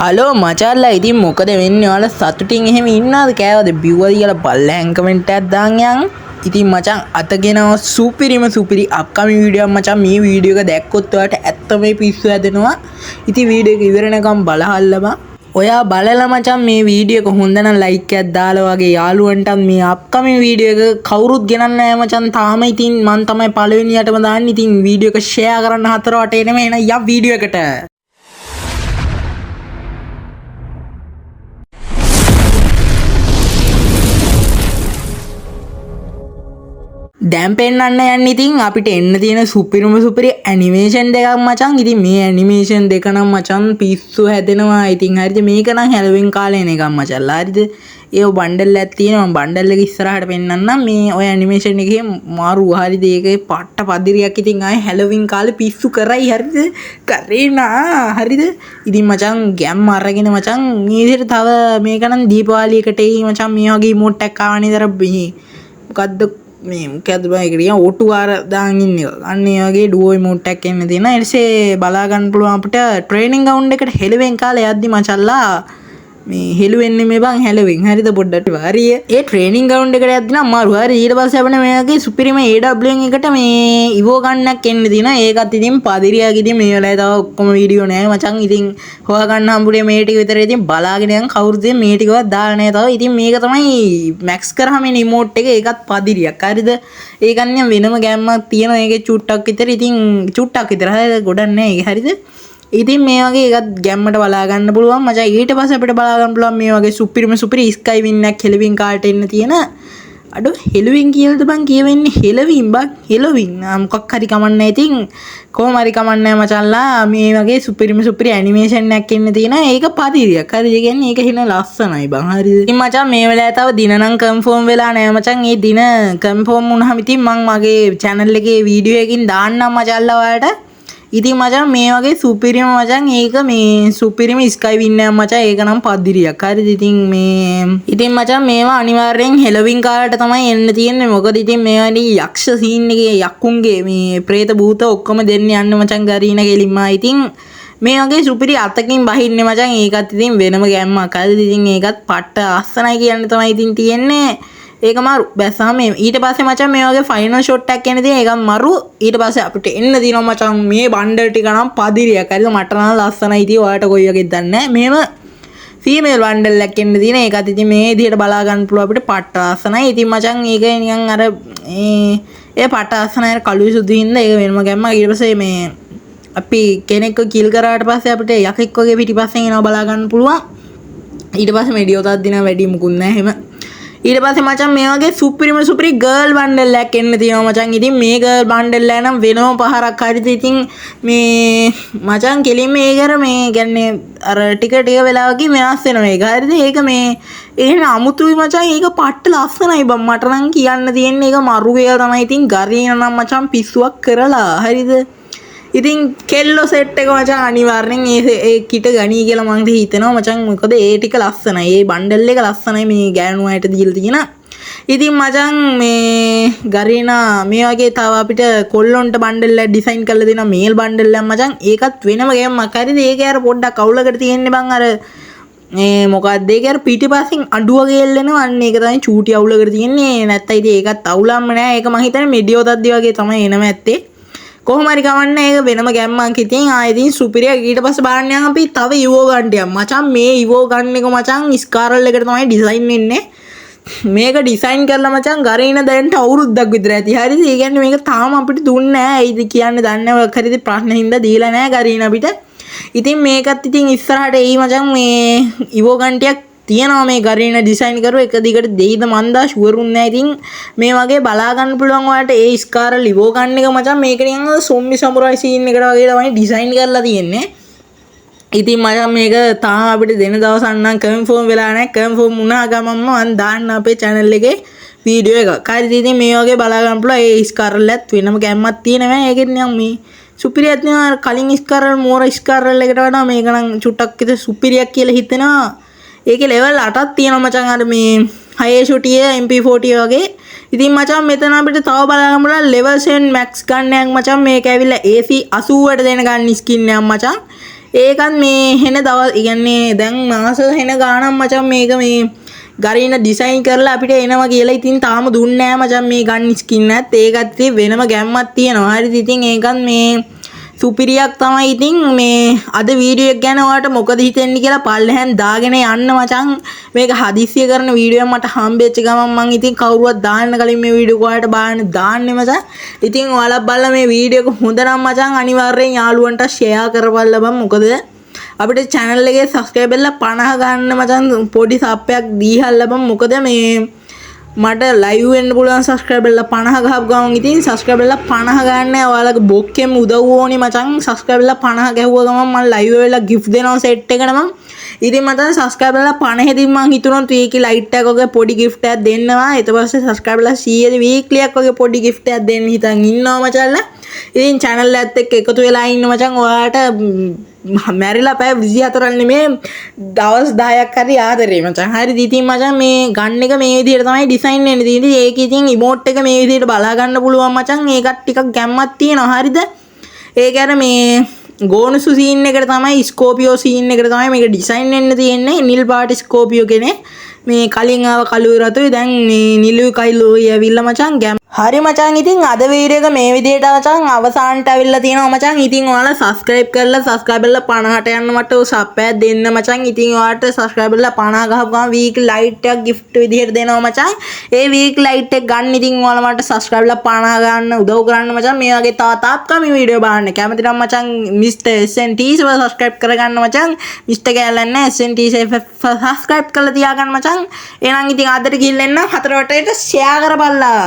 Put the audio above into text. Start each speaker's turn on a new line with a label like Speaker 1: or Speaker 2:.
Speaker 1: Hello මචල්ලා ඉතින් මොකද වෙන්නේ ඔයාලා සතුටින් එහෙම ඉන්නවද කෑවද බිව්වද කියලා බලලා කමෙන්ට් එකක් දාන්න යන්. ඉතින් මචං අතගෙනව සුපිරි අප්කමින් වීඩියෝ එකක් මචං මේ වීඩියෝ එක දැක්කොත් ඔයාලට ඇත්තම පිස්සු හැදෙනවා. ඉතින් වීඩියෝ එක ඉවර වෙනකම් බලහල්ල බං. ඔයා බලලා මචං මේ වීඩියෝ එක හොඳ නම් ලයික් එකක් දාලා වගේ යාළුවන්ටත් මේ අප්කමින් වීඩියෝ එක කවුරුත් ගෙනන්නේ නැහැ මචං තාම. ඉතින් මං තමයි පළවෙනියටම දාන්නේ. ඉතින් වීඩියෝ එක ෂෙයා කරන්න හතර වටේ එනම එන යක් වීඩියෝ එකට. දැන් පෙන්වන්න යන්නේ ඉතින් අපිට එන්න තියෙන සුපිරි ඇනිමේෂන් දෙකක් මචං. ඉතින් මේ ඇනිමේෂන් දෙක නම් මචං පිස්සු හැදෙනවා. ඉතින් හරිද මේක නම් හැලොවින් කාලේ එන එකක් මචල්ලා. හරිද ඒ බණ්ඩල් එකක් තියෙනවා. මම බණ්ඩල් එක ඉස්සරහට පෙන්නන්නම්. මේ ඔය ඇනිමේෂන් එකේ මාරු හරිද ඒකේ පට්ට පදිරියක්. ඉතින් ආයේ හැලොවින් කාලේ පිස්සු කරයි. හරිද කරේනා හරිද. ඉතින් මචං ගැම් අරගෙන මචං මේ විදිහට තව මේක නම් දීපාවලියකට එයි මචං. මේ වගේ ඉමෝට් එකක් ආවනේ දර මොකද්ද මේ මොකද බයි කියන ඕටු ආර දාන් ඉන්නේ. අන්න ඒ වගේ ඩුවෝ ඉමෝට් එකක් එන්න තියෙනවා. ඊට පස්සේ බලා ගන්න පුළුවන් අපිට ට්‍රේනින් ග්‍රවුන්ඩ් එකට හෙළුවෙන් කාලේ යද්දි මචල්ලා මේ හෙළුවෙන්නේ මේ බං හැලොවින්. හරිද පොඩ්ඩක් හරිය. ඒ ට්‍රේනින් ග්‍රවුන්ඩ් එකට යද්දි නම් මාරු. හරි ඊට පස්සේ අපිට මේ වගේ සුපිරිම AWM එකට මේ ඉවෝ ගන්නක් එන්න තියෙනවා. ඒකත් ඉතින් පදිරියක්. ඉතින් මේ වෙලාවේ තව ඔක්කොම වීඩියෝ නෑ මචං. ඉතින් හොයා ගන්න හම්බුනේ මේ ටික විතර. ඉතින් බලාගෙන යන් කවුරුද මේ ටිකවත් දාලා නෑ තව. ඉතින් මේක තමයි මැක්ස් කරාම එන ඉමෝට් එක. ඒකත් පදිරියක්. හරිද ඒකන්නේ වෙනම ගෑම්මක් තියෙනවා. ඒකේ චුට්ටක් විතර. ඉතින් චුට්ටක් විතර. හරිද ගොඩක් නෑ ඒක. හරිද ඉතින් මේ වගේ එකත් ගැම්මට බලා ගන්න පුළුවන් මචං. ඊට පස්සේ අපිට බලා ගන්න පුළුවන් මේ වගේ සුපිරි ස්කයි වින් එකක් හෙලවින් කාලට එන්න තියෙන. අඩෝ හෙලවින් කියලාද බං කියවෙන්නේ හෙලවින් බං. හෙලවින් මොකක් හරි කමන්නේ. ඉතින් කොහොම හරි කමන්නේ මචල්ලා. මේ වගේ සුපිරි ඇනිමේෂන් එකක් එන්න තියෙන. ඒක පදිරියක්. හරිද ඒ කියන්නේ ඒක හින ලස්සනයි බං. හරිද ඉතින් මචං මේ වෙලාවේ තව දින නම් කන්ෆර්ම් වෙලා නැහැ මචං. මේ දින කන්ෆර්ම් වුණාම ඉතින් මම මගේ channel එකේ වීඩියෝ එකකින් දාන්නම් මචල්ලා ඔයාලට. ඉතින් මචං මේ වගේ සුපිරිම මචං ඒක මේ සුපිරිම ස්කයි වින් එක මචං. ඒක නම් පදිරියක්. හරිද ඉතින් මචං මේවා අනිවාර්යෙන් හෙලොවින් කාලට තමයි එන්න තියෙන්නේ. මොකද ඉතින් මේ වගේ යක්ෂ සීන් එකේ යක්කුන්ගේ මේ പ്രേත භූත ඔක්කොම දෙන්න යන්න මචං ගරීන ගෙලින්මා. ඉතින් මේ වගේ සුපිරි අතකින් බහින්නේ මචං. ඒකත් ඉතින් වෙනම ගැම්මක්. හරිද ඉතින් ඒකත් පට්ට අස්සනයි කියන්න තමයි ඉතින් තියෙන්නේ. ඒක මරු බැස්සම ඊට පස්සේ මචං මේ වගේ ෆයිනල් ෂොට් එකක් එන්න තියෙන. ඒකත් මරු. ඊට පස්සේ අපිට එන්න දිනවා මචං මේ බණ්ඩල් ටික නම් පදිරියක්. හරිද මට නම් ලස්සනයි. ඉතින් ඔයාලට කොයි වගේද දන්නේ නැහැ. මේම ෆීමේල් බණ්ඩල් එකක් එන්න තියෙන. ඒකත් ඉතින් මේ විදිහට බලා ගන්න පුළුවන් අපිට පට්ට ලස්සනයි. ඉතින් මචං ඒක නිකන් අර ඒ පට්ට ලස්සනයි කළුයි සුදු හින්දා ඒක වෙනම ගැම්මක්. ඊට පස්සේ මේ අපි කෙනෙක්ව කිල් කරාට පස්සේ අපිට යකෙක් වගේ පිටිපස්සෙන් එනවා බලා ගන්න පුළුවන්. ඊට පස්සේ මෙඩියෝතක් දිනා වැඩි මුකුත් නැහැ එහෙම. ඊට පස්සේ මචං මේ වගේ සුපිරි ගර්ල් බණ්ඩල් එකක් එන්න තියෙනවා මචං. ඉතින් මේ ගර්ල් බණ්ඩල් එක නම් වෙනම පහරක්. හරිද ඉතින් මේ මචං කෙලින්ම ඒකර මේ කියන්නේ අර ටික වෙලාවකින් වෙනස් වෙනවා ඒක. හරිද ඒක මේ එහෙන අමුතුයි මචං. ඒක පට්ට ලස්සනයි බං. මට නම් කියන්න තියෙන්නේ ඒක මරු කියලා තමයි. ඉතින් ගරීන නම් මචං පිස්සුවක් කරලා. හරිද ඉතින් කෙල්ලෝ සෙට් එක මචං අනිවාර්යෙන් ඒ කිට ගණී කියලා මං හිතනවා මචං. මොකද ඒ ටික ලස්සනයි. ඒ බණ්ඩල් එක ලස්සනයි මේ ගෑනු අයට දීලා තියෙන. ඉතින් මචං මේ ගරීනා මේ වගේ තව අපිට කොල්ලොන්ට බණ්ඩල් එකක් ඩිසයින් කරලා දෙනවා. මේල් බණ්ඩල් එකක් මචං. ඒකත් වෙනම ගෑම්මක්. හරිද ඒක අර පොඩ්ඩක් අවුලකට තියෙන්නේ බං. අර මොකක්ද ඒක අර පිටිපස්සෙන් අඩුව ගෙල්ලෙනවා. අන්න ඒක තමයි චූටි අවුලකට තියෙන්නේ. නැත්තම් ඉතින් ඒකත් අවුලක්ම නෑ. ඒක මං හිතන්නේ මෙඩියෝ තද්දි වගේ තමයි එනම ඇත්තේ. කොහොම හරි කවන්නේ ඒක වෙනම ගැම්මක්. ඉතින් ආයෙත් සුපිරියක්. ඊට පස්සේ බලන්න යන් අපි තව ඉවෝ ගන්න යම් මචං. මේ ඉවෝ ගන්න එක මචං ස්කාරල් එකට තමයි ඩිසයින් වෙන්නේ. මේක ඩිසයින් කරලා මචං ගරීන දැන්ට අවුරුද්දක් විතර ඇති. හරිද ඒ කියන්නේ මේක තාම අපිට දුන්නේ නැහැ. ඒයිද කියන්නේ දන්නේ නැහැ. හරිද ප්‍රශ්න හින්දා දීලා නැහැ ගරීන අපිට. ඉතින් මේකත් ඉතින් ඉස්සරහට එයි මචං. මේ ඉවෝ ගන්ටියක් තියෙනවා මේ ගරීන ඩිසයින් කරු එක දිගට දෙයිද මන්දා ෂුවර් උන්නේ නැහැ. ඉතින් මේ වගේ බලා ගන්න පුළුවන් ඔයාලට ඒ ස්කාර ලිවෝ ගන්න එක මචං. මේක නිකන් සොම්බි සමුරායි සීන් එකට වගේ තමයි ඩිසයින් කරලා තියෙන්නේ. ඉතින් මචං මේක තාම අපිට දෙන දවසක් නම් කන්ෆර්ම් වෙලා නැහැ. කන්ෆර්ම් වුණා ගමන්ම මම දාන්න අපේ channel එකේ වීඩියෝ එකක්. හරිද ඉතින් මේ වගේ බලා ගන්න පුළුවන්. ඒ ස්කාරල්ලත් වෙනම ගැම්මක් තියෙනවා. ඒකෙත් නිකන් මේ සුපිරියක් නේ. කලින් ස්කාරල් මෝර ස්කාරල් එකට වඩා මේක නම් චුට්ටක් විතර සුපිරියක් කියලා හිතෙනවා. ඒකේ ලෙවල් 8ක් තියෙනවා මචං. අර මේ 6 ෂොටිය MP40 වගේ. ඉතින් මචං මෙතන අපිට තව බලන්න පුළුවන් level 7 max ගන්න යක් මචං. මේක ඇවිල්ලා AC 80ට දෙන ගන්න ස්කින් එකක් මචං. ඒකත් මේ හෙන දවස් කියන්නේ දැන් මාස හෙන ගාණක් මචං මේක මේ ගරින ඩිසයින් කරලා අපිට එනවා කියලා. ඉතින් තාම දුන්නේ නැහැ මචං මේ ගන්න ස්කින් එකත්. ඒකත් ඉතින් වෙනම ගැම්මක් තියෙනවා. හරිද? ඉතින් ඒකත් මේ සුපිරියක් තමයි. ඉතින් මේ අද වීඩියෝ එක ගැන ඔයාලට මොකද හිතෙන්නේ කියලා පල්ලෙහෙන් දාගෙන යන්න මචං. මේක හදිස්සිය කරන වීඩියෝ එකක් මට හම්බෙච්ච ගමන් මං ඉතින් කවුරුවත් දාන්න කලින් මේ වීඩියෝ ඔයාලට බලන්න දාන්නේ මචං. ඉතින් ඔයාලා බලලා මේ වීඩියෝ එක හොඳ නම් මචං අනිවාර්යෙන් යාළුවන්ට ෂෙයා කරපල්ලා බං. මොකද අපිට channel එකේ subscribe බෙල්ල 50 ගන්න මචං පොඩි සප්පයක් දීහල්ලා බං. මොකද මේ මට ලයිව් වෙන්න පුළුවන් subscribe බෙල්ල 50 ගහපු ගමන් ඉතින් subscribe බෙල්ල 50 ගන්න ඔයාලගේ බොක්කෙම උදව් ඕනේ මචං. subscribe බෙල්ල 50 ගැහුවා ගමන් මම live වෙලා gift දෙනවා set එකට මම. ඉතින් මචං subscribe බෙල්ල 50 දී මං හිතුණා ඒකේ light එකක් වගේ පොඩි gift එකක් දෙන්නවා. ඊට පස්සේ subscribe බෙල්ල 100 දී weekly එකක් වගේ පොඩි gift එකක් දෙන්න හිතන් ඉන්නවා මචංලා. ඉතින් channel එකත් එක්ක එකතු වෙලා ඉන්න මචං. ඔයාලට මැරිලා පැය 24ක් නෙමේ දවස් 10ක් හරි ආදරේ මචං. හරිද? ඉතින් මචං මේ ගන්න එක මේ විදිහට තමයි ඩිසයින් වෙන්නේ තියෙන්නේ. ඒක ඉතින් emote එක මේ විදිහට බලා ගන්න පුළුවන් මචං. ඒකත් ටිකක් ගැම්මක් තියෙනවා. හරිද? ඒක අර මේ ගෝනුසු සීන් එකට තමයි ස්කෝපියෝ සීන් එකට තමයි මේක ඩිසයින් වෙන්න තියෙන්නේ. නිල් පාට ස්කෝපියෝ කෙනේ මේ කලින් ආව කළුයි රතුයි දැන් මේ නිලුයි කයිලුයි ඇවිල්ලා මචං ගැම්. හරි මචං. ඉතින් අද වීඩියෝ එක මේ විදිහට මචං අවසානට අවිල්ලා තියෙනවා මචං. ඉතින් ඔයාලා subscribe කරලා subscribe බෙල්ල 50ට යන්න මට සබ් එකක් දෙන්න මචං. ඉතින් ඔයාලට subscribe බෙල්ල 50 ගහපු ගමන් weekly light එකක් gift විදිහට දෙනවා මචං. ඒ weekly light එක ගන්න ඉතින් ඔයාලා මට subscribe බෙල්ල 50 ගන්න උදව් කරන්න මචං. මේ වගේ තව upcoming වීඩියෝ බලන්න කැමති නම් මචං Mr. SNT subscribe කරගන්න මචං. Mr. කැලන්න SNT subscribe කරලා තියාගන්න මචං. එහෙනම් ඉතින් අදට ගිහින් එන්න 4 වටේට share කරපල්ලා.